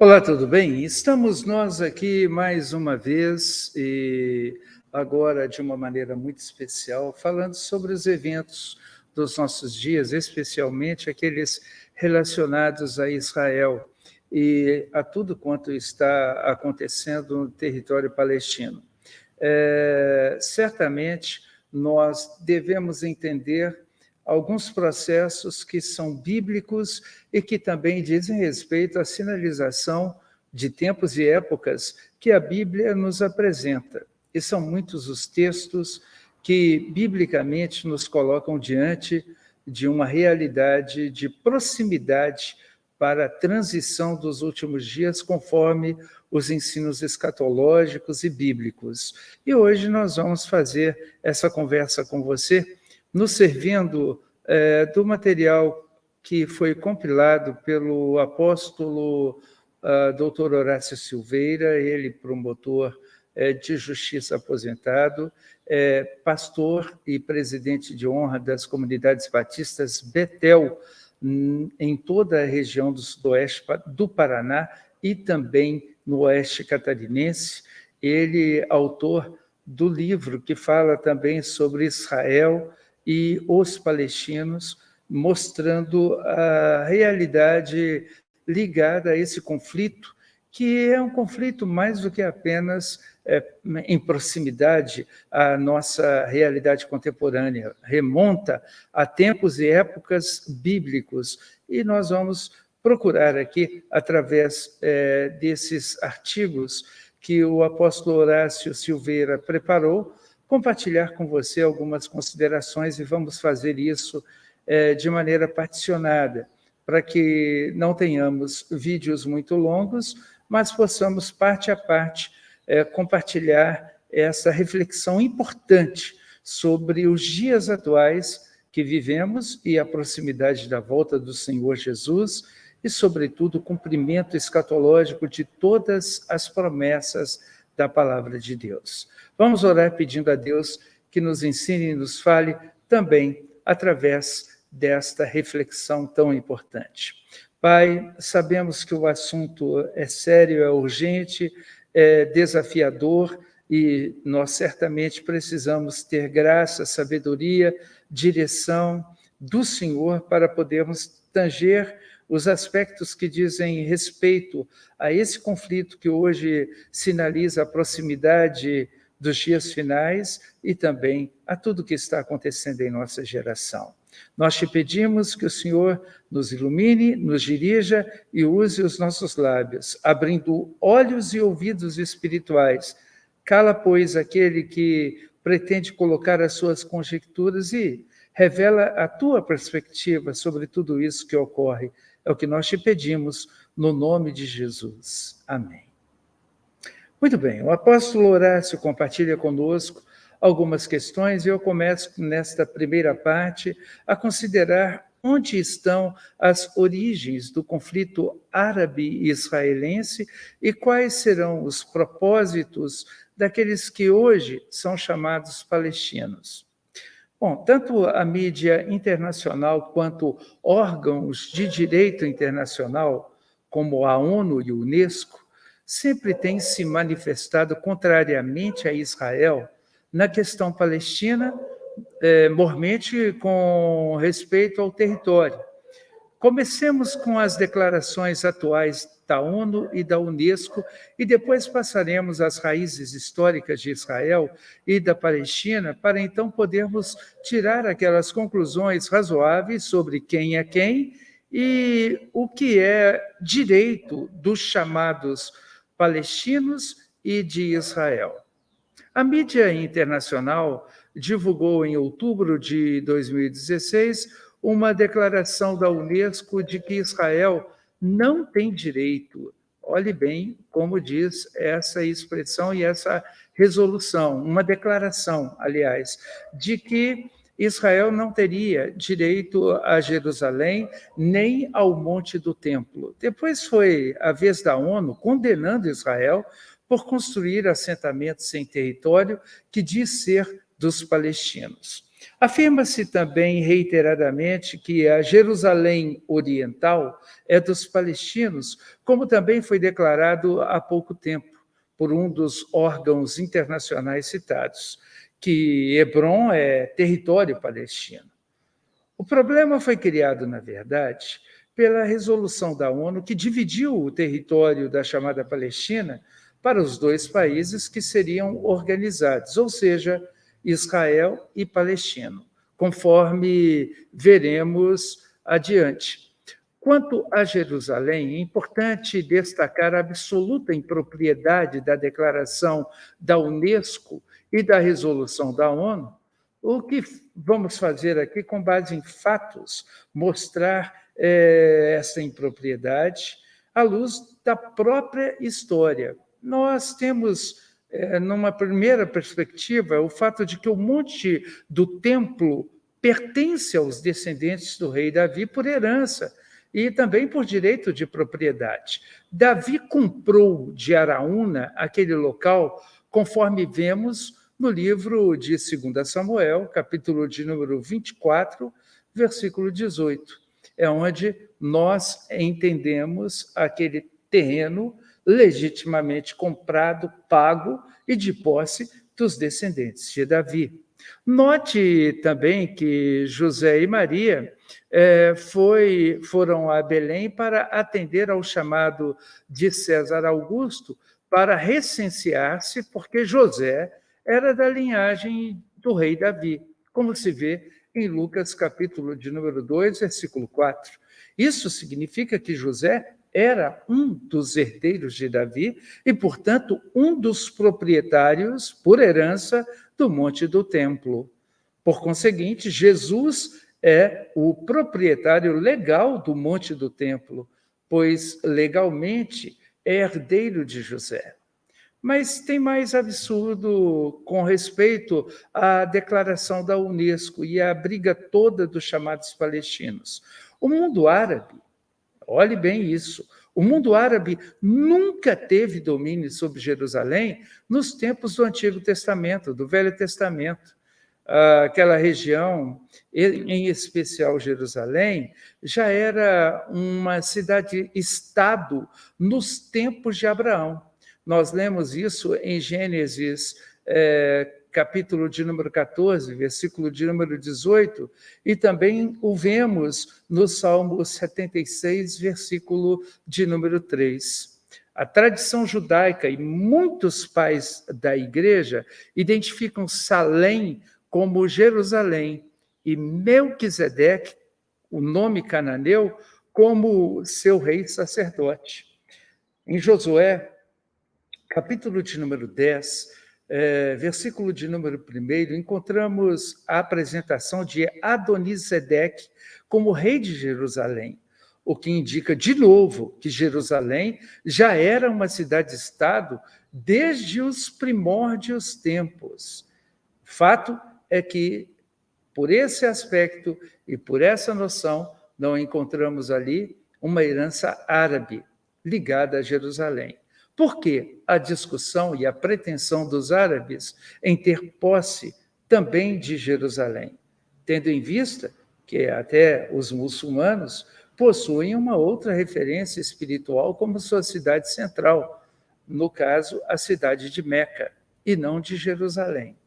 Olá, tudo bem? Estamos nós aqui mais uma vez e agora de uma maneira muito especial, falando sobre os eventos dos nossos dias, especialmente aqueles relacionados a Israel e a tudo quanto está acontecendo no território palestino. Certamente nós devemos entender alguns processos que são bíblicos e que também dizem respeito à sinalização de tempos e épocas que a Bíblia nos apresenta. E são muitos os textos que, biblicamente, nos colocam diante de uma realidade de proximidade para a transição dos últimos dias, conforme os ensinos escatológicos e bíblicos. E hoje nós vamos fazer essa conversa com você, nos servindo do material que foi compilado pelo apóstolo Dr. Horácio Silveira, ele promotor de justiça aposentado, pastor e presidente de honra das comunidades batistas Betel, em toda a região do sudoeste do Paraná e também no oeste catarinense. Ele é autor do livro que fala também sobre Israel e os palestinos, mostrando a realidade ligada a esse conflito, que é um conflito mais do que apenas em proximidade à nossa realidade contemporânea. Remonta a tempos e épocas bíblicos. E nós vamos procurar aqui, através desses artigos que o apóstolo Horácio Silveira preparou, compartilhar com você algumas considerações e vamos fazer isso de maneira particionada, para que não tenhamos vídeos muito longos, mas possamos, parte a parte, compartilhar essa reflexão importante sobre os dias atuais que vivemos e a proximidade da volta do Senhor Jesus e, sobretudo, o cumprimento escatológico de todas as promessas da palavra de Deus. Vamos orar pedindo a Deus que nos ensine e nos fale também através desta reflexão tão importante. Pai, sabemos que o assunto é sério, é urgente, é desafiador e nós certamente precisamos ter graça, sabedoria, direção do Senhor para podermos tanger os aspectos que dizem respeito a esse conflito que hoje sinaliza a proximidade dos dias finais e também a tudo que está acontecendo em nossa geração. Nós te pedimos que o Senhor nos ilumine, nos dirija e use os nossos lábios, abrindo olhos e ouvidos espirituais. Cala, pois, aquele que pretende colocar as suas conjecturas e revela a tua perspectiva sobre tudo isso que ocorre. É o que nós te pedimos, no nome de Jesus. Amém. Muito bem, o apóstolo Horácio compartilha conosco algumas questões e eu começo nesta primeira parte a considerar onde estão as origens do conflito árabe-israelense e quais serão os propósitos daqueles que hoje são chamados palestinos. Bom, tanto a mídia internacional quanto órgãos de direito internacional, como a ONU e a Unesco, sempre têm se manifestado contrariamente a Israel na questão palestina, mormente com respeito ao território. Comecemos com as declarações atuais da ONU e da Unesco e depois passaremos às raízes históricas de Israel e da Palestina para então podermos tirar aquelas conclusões razoáveis sobre quem é quem e o que é direito dos chamados palestinos e de Israel. A mídia internacional divulgou em outubro de 2016 uma declaração da Unesco de que Israel não tem direito, olhe bem como diz essa expressão e essa resolução, uma declaração, aliás, de que Israel não teria direito a Jerusalém nem ao Monte do Templo. Depois foi a vez da ONU condenando Israel por construir assentamentos sem território que diz ser dos palestinos. Afirma-se também reiteradamente que a Jerusalém Oriental é dos palestinos, como também foi declarado há pouco tempo por um dos órgãos internacionais citados, que Hebrom é território palestino. O problema foi criado, na verdade, pela resolução da ONU que dividiu o território da chamada Palestina para os dois países que seriam organizados, ou seja, Israel e Palestina, conforme veremos adiante. Quanto a Jerusalém, é importante destacar a absoluta impropriedade da declaração da Unesco e da resolução da ONU. O que vamos fazer aqui, com base em fatos, mostrar essa impropriedade à luz da própria história. Nós temos, numa primeira perspectiva, o fato de que o Monte do Templo pertence aos descendentes do rei Davi por herança e também por direito de propriedade. Davi comprou de Araúna aquele local, conforme vemos no livro de 2 Samuel, capítulo de número 24, versículo 18. É onde nós entendemos aquele terreno legitimamente comprado, pago e de posse dos descendentes de Davi. Note também que José e Maria foram a Belém para atender ao chamado de César Augusto para recensear-se, porque José era da linhagem do rei Davi, como se vê em Lucas, capítulo de número 2, versículo 4. Isso significa que José era um dos herdeiros de Davi e, portanto, um dos proprietários, por herança, do Monte do Templo. Por conseguinte, Jesus é o proprietário legal do Monte do Templo, pois legalmente é herdeiro de José. Mas tem mais absurdo com respeito à declaração da Unesco e à briga toda dos chamados palestinos. O mundo árabe, olhe bem isso, o mundo árabe nunca teve domínio sobre Jerusalém nos tempos do Antigo Testamento, do Velho Testamento. Aquela região, em especial Jerusalém, já era uma cidade-estado nos tempos de Abraão. Nós lemos isso em Gênesis, capítulo de número 14, versículo de número 18, e também o vemos no Salmo 76, versículo de número 3. A tradição judaica e muitos pais da igreja identificam Salém como Jerusalém e Melquisedeque, o nome cananeu, como seu rei sacerdote. Em Josué, capítulo de número 10, versículo de número 1, encontramos a apresentação de Adonisedeque como rei de Jerusalém, o que indica, de novo, que Jerusalém já era uma cidade-estado desde os primórdios tempos. Fato é que, por esse aspecto e por essa noção, não encontramos ali uma herança árabe ligada a Jerusalém. Por que a discussão e a pretensão dos árabes em ter posse também de Jerusalém? Tendo em vista que até os muçulmanos possuem uma outra referência espiritual como sua cidade central, no caso, a cidade de Meca, e não de Jerusalém.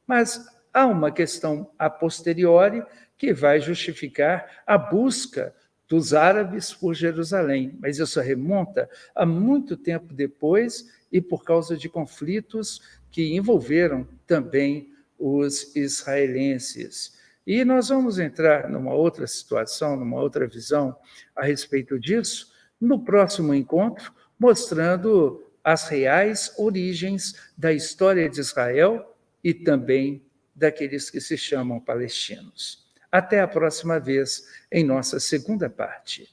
Mas há uma questão a posteriori que vai justificar a busca dos árabes por Jerusalém, mas isso remonta a muito tempo depois e por causa de conflitos que envolveram também os israelenses. E nós vamos entrar numa outra situação, numa outra visão a respeito disso, no próximo encontro, mostrando as reais origens da história de Israel e também daqueles que se chamam palestinos. Até a próxima vez, em nossa segunda parte.